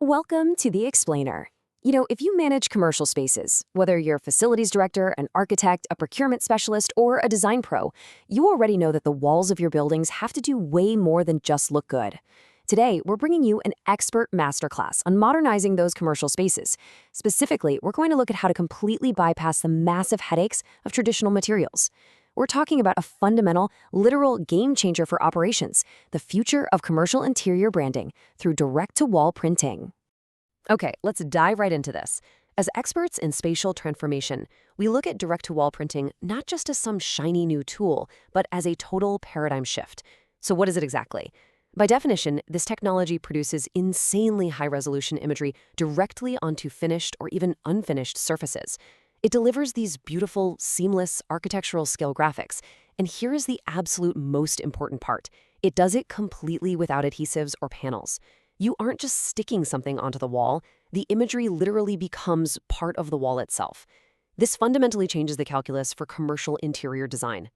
Welcome to The Explainer. If you manage commercial spaces, whether you're a facilities director, an architect, a procurement specialist, or a design pro, you already know that the walls of your buildings have to do way more than just look good. Today, we're bringing you an expert masterclass on modernizing those commercial spaces. Specifically, we're going to look at how to completely bypass the massive headaches of traditional materials. We're talking about a fundamental, literal game changer for operations, the future of commercial interior branding through direct-to-wall printing. Okay, let's dive right into this. As experts in spatial transformation, we look at direct-to-wall printing not just as some shiny new tool, but as a total paradigm shift. So what is it exactly? By definition, this technology produces insanely high-resolution imagery directly onto finished or even unfinished surfaces. It delivers these beautiful, seamless, architectural-scale graphics. And here is the absolute most important part. It does it completely without adhesives or panels. You aren't just sticking something onto the wall. The imagery literally becomes part of the wall itself. This fundamentally changes the calculus for commercial interior design.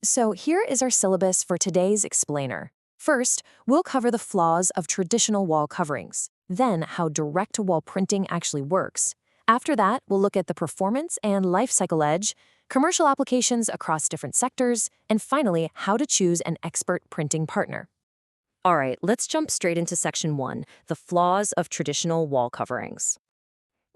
So here is our syllabus for today's explainer. First, we'll cover the flaws of traditional wall coverings, then how direct-to-wall printing actually works. After that, we'll look at the performance and life cycle edge, commercial applications across different sectors, and finally, how to choose an expert printing partner. All right, let's jump straight into section 1, the flaws of traditional wall coverings.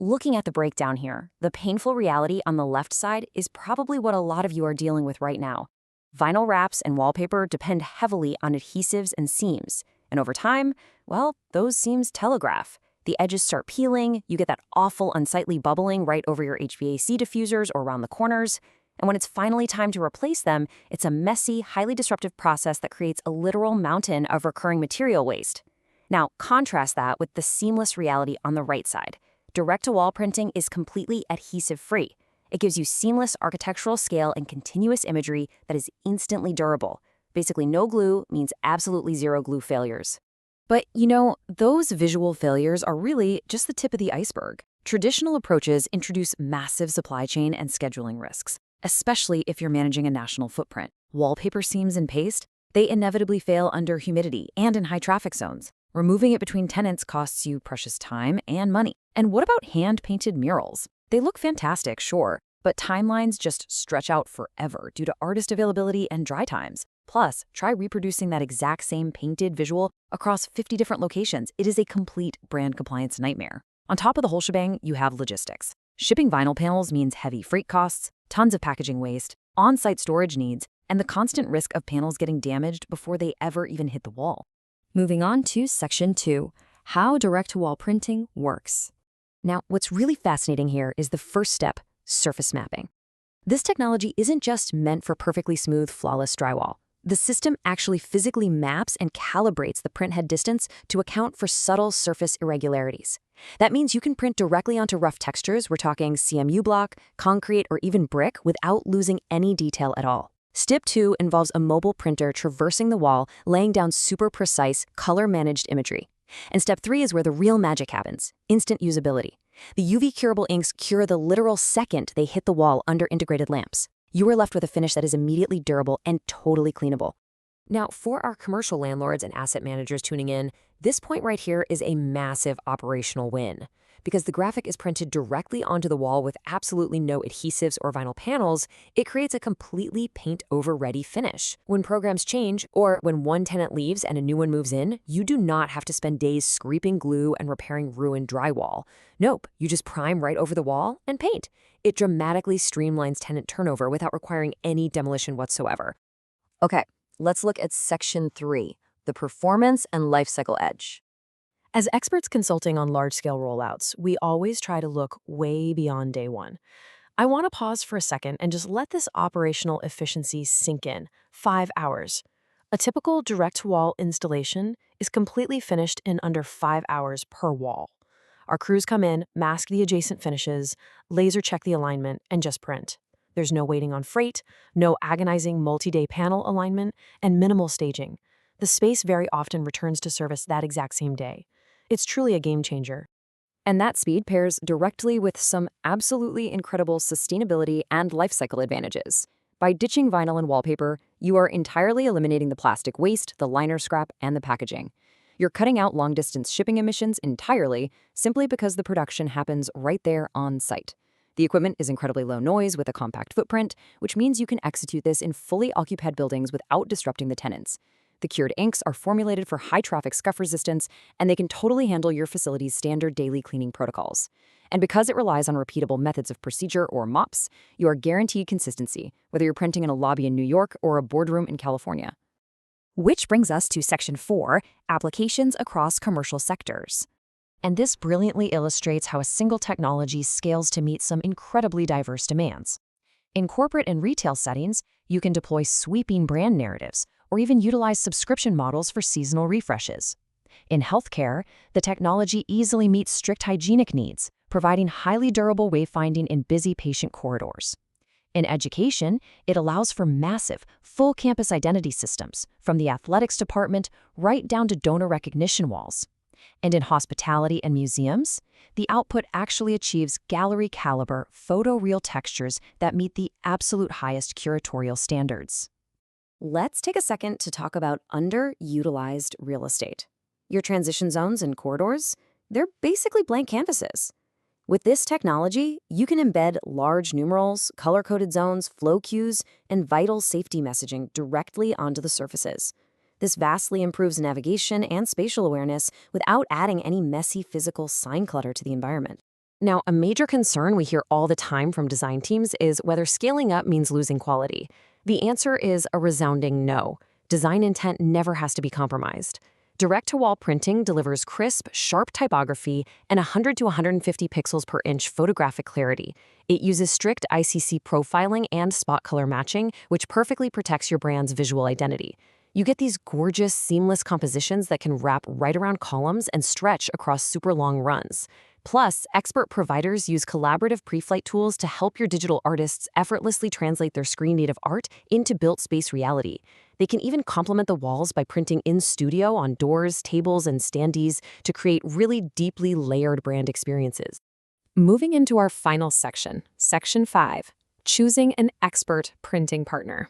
Looking at the breakdown here, the painful reality on the left side is probably what a lot of you are dealing with right now. Vinyl wraps and wallpaper depend heavily on adhesives and seams, and over time, well, those seams telegraph. The edges start peeling, you get that awful unsightly bubbling right over your HVAC diffusers or around the corners, and when it's finally time to replace them, it's a messy, highly disruptive process that creates a literal mountain of recurring material waste. Now, contrast that with the seamless reality on the right side. Direct-to-wall printing is completely adhesive-free. It gives you seamless architectural scale and continuous imagery that is instantly durable. Basically, no glue means absolutely zero glue failures. But, those visual failures are really just the tip of the iceberg. Traditional approaches introduce massive supply chain and scheduling risks, especially if you're managing a national footprint. Wallpaper seams and paste, they inevitably fail under humidity and in high traffic zones. Removing it between tenants costs you precious time and money. And what about hand-painted murals? They look fantastic, sure, but timelines just stretch out forever due to artist availability and dry times. Plus, try reproducing that exact same painted visual across 50 different locations. It is a complete brand compliance nightmare. On top of the whole shebang, you have logistics. Shipping vinyl panels means heavy freight costs, tons of packaging waste, on-site storage needs, and the constant risk of panels getting damaged before they ever even hit the wall. Moving on to section 2, how direct-to-wall printing works. Now, what's really fascinating here is the first step, surface mapping. This technology isn't just meant for perfectly smooth, flawless drywall. The system actually physically maps and calibrates the print head distance to account for subtle surface irregularities. That means you can print directly onto rough textures, we're talking CMU block, concrete, or even brick, without losing any detail at all. Step 2 involves a mobile printer traversing the wall, laying down super precise, color-managed imagery. And step 3 is where the real magic happens, instant usability. The UV-curable inks cure the literal second they hit the wall under integrated lamps. You are left with a finish that is immediately durable and totally cleanable. Now, for our commercial landlords and asset managers tuning in, this point right here is a massive operational win. Because the graphic is printed directly onto the wall with absolutely no adhesives or vinyl panels, it creates a completely paint-over-ready finish. When programs change, or when one tenant leaves and a new one moves in, you do not have to spend days scraping glue and repairing ruined drywall. Nope, you just prime right over the wall and paint. It dramatically streamlines tenant turnover without requiring any demolition whatsoever. Okay, let's look at section 3, the performance and lifecycle edge. As experts consulting on large-scale rollouts, we always try to look way beyond day one. I want to pause for a second and just let this operational efficiency sink in. 5 hours. A typical direct-to-wall installation is completely finished in under 5 hours per wall. Our crews come in, mask the adjacent finishes, laser check the alignment, and just print. There's no waiting on freight, no agonizing multi-day panel alignment, and minimal staging. The space very often returns to service that exact same day. It's truly a game changer. And that speed pairs directly with some absolutely incredible sustainability and life cycle advantages. By ditching vinyl and wallpaper, you are entirely eliminating the plastic waste, the liner scrap, and the packaging. You're cutting out long-distance shipping emissions entirely simply because the production happens right there on site. The equipment is incredibly low noise with a compact footprint, which means you can execute this in fully occupied buildings without disrupting the tenants. The cured inks are formulated for high-traffic scuff resistance, and they can totally handle your facility's standard daily cleaning protocols. And because it relies on repeatable methods of procedure or MOPS, you are guaranteed consistency, whether you're printing in a lobby in New York or a boardroom in California. Which brings us to Section 4, Applications across commercial sectors. And this brilliantly illustrates how a single technology scales to meet some incredibly diverse demands. In corporate and retail settings, you can deploy sweeping brand narratives or even utilize subscription models for seasonal refreshes. In healthcare, the technology easily meets strict hygienic needs, providing highly durable wayfinding in busy patient corridors. In education, it allows for massive, full campus identity systems, from the athletics department right down to donor recognition walls. And in hospitality and museums, the output actually achieves gallery-caliber, photoreal textures that meet the absolute highest curatorial standards. Let's take a second to talk about underutilized real estate. Your transition zones and corridors, they're basically blank canvases. With this technology, you can embed large numerals, color-coded zones, flow cues, and vital safety messaging directly onto the surfaces. This vastly improves navigation and spatial awareness without adding any messy physical sign clutter to the environment. Now, a major concern we hear all the time from design teams is whether scaling up means losing quality. The answer is a resounding no. Design intent never has to be compromised. Direct-to-wall printing delivers crisp, sharp typography and 100 to 150 pixels per inch photographic clarity. It uses strict ICC profiling and spot color matching, which perfectly protects your brand's visual identity. You get these gorgeous, seamless compositions that can wrap right around columns and stretch across super long runs. Plus, expert providers use collaborative pre-flight tools to help your digital artists effortlessly translate their screen-native art into built space reality. They can even complement the walls by printing in studio on doors, tables, and standees to create really deeply layered brand experiences. Moving into our final section, Section 5, Choosing an Expert Printing Partner.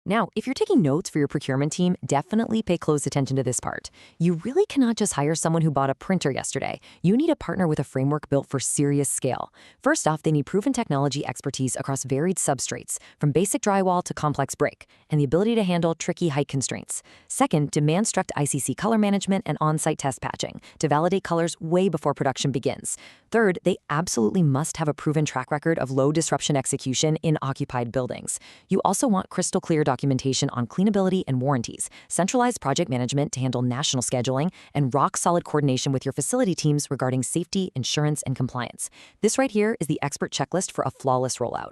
Now, if you're taking notes for your procurement team, definitely pay close attention to this part. You really cannot just hire someone who bought a printer yesterday. You need a partner with a framework built for serious scale. First off, they need proven technology expertise across varied substrates, from basic drywall to complex brick, and the ability to handle tricky height constraints. Second, demand-struct ICC color management and on-site test patching to validate colors way before production begins. Third, they absolutely must have a proven track record of low-disruption execution in occupied buildings. You also want crystal-clear documentation on cleanability and warranties, centralized project management to handle national scheduling, and rock-solid coordination with your facility teams regarding safety, insurance, and compliance. This right here is the expert checklist for a flawless rollout.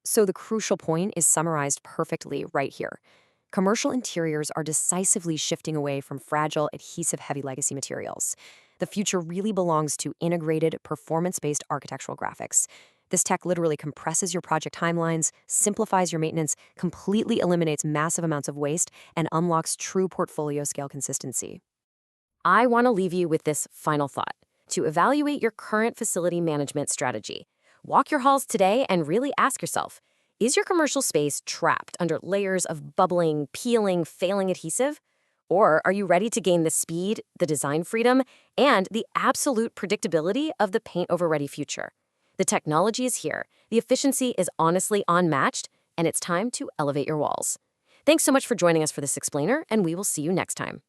So the crucial point is summarized perfectly right here. Commercial interiors are decisively shifting away from fragile, adhesive-heavy legacy materials. The future really belongs to integrated, performance-based architectural graphics. This tech literally compresses your project timelines, simplifies your maintenance, completely eliminates massive amounts of waste, and unlocks true portfolio scale consistency. I want to leave you with this final thought. To evaluate your current facility management strategy, walk your halls today and really ask yourself, is your commercial space trapped under layers of bubbling, peeling, failing adhesive? Or are you ready to gain the speed, the design freedom, and the absolute predictability of the paint-over-ready future? The technology is here, the efficiency is honestly unmatched, and it's time to elevate your walls. Thanks so much for joining us for this explainer, and we will see you next time.